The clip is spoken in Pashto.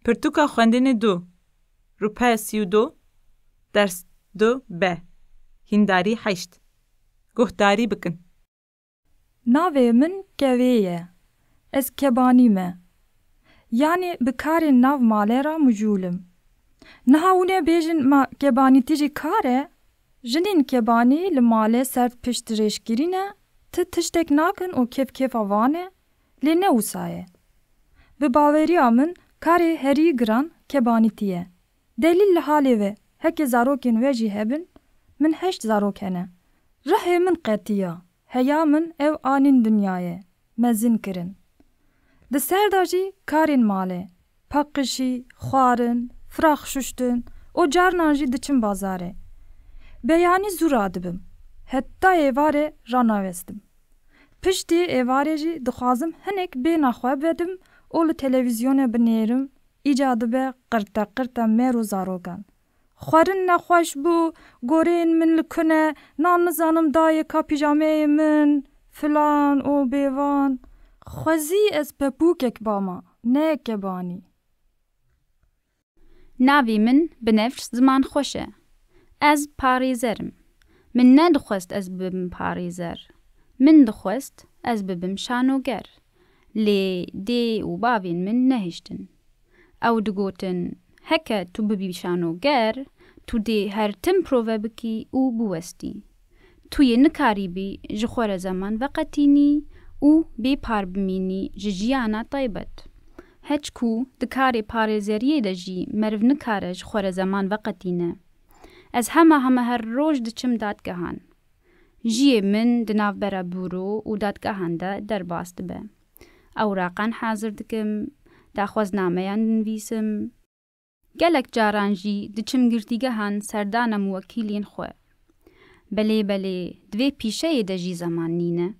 پرتوکا خوندن 2 روپه 32 درس 2 ب هنداری 8 گهداری بکن. ناوی من کویه. از کبانیمه. یعنی بکار ناو ماله را مجولم. نهاونه بیجن ما کبانی تیجی کاره؟ جنین کبانی لماله سرد پشت ریشگیرینه تشتک ناکن و کیف آوانه لینه وسایه. به باوری آمن کاری هری گران کبانی تیه. دلیل حالی و هک زاروکین وجی هبن من 8 زاروکنه. ره من قطیه. هیا من او آنین دنیای. مزین کرن. ده سرداجی کارین ماله. پاکشی، خوارن، فراخ ششتن و جارنانجی دچن بازاره. بیانی زور آدبم. حتی ایواره رانوستم. پشتی ایواره جی دخوازم هنک بی نخواه بدم اول تلویزیون بنیرم ایجاد به قرطه میرو زاروگان. خوارن نخواش بو گورین من لکنه نان نزانم دای کا پیجامه من فلان او بیوان خوزی از ببوکک باما نه کبانی. ناوی من بنفش زمان خوشه. از پاریزرم. من ندخواست از ببم پاریزر. من دخواست از ببم شانوگر. لی دی و باوین من نهشتن. او دگوتن هکه تو ببی شانوگر تو دی هر تم پروه بکی او بوستی. توی نکاری بی جخور زمان وقتینی او بی پار بمینی جیانا طیبت. هچ کو دکاری پاریزریه دجی مرو نکاره جخور زمان وقتینه. از همه هر روز دچم دادگهان. جیه من دناو برا بورو و دادگهان در باست به. اوراقان حاضر دکم، داخوازنامه نویسم. گلک جارانجی دچم گرتیگهان سردانم وکیلین خواه. بله دوی پیشه دجی زمان نینه.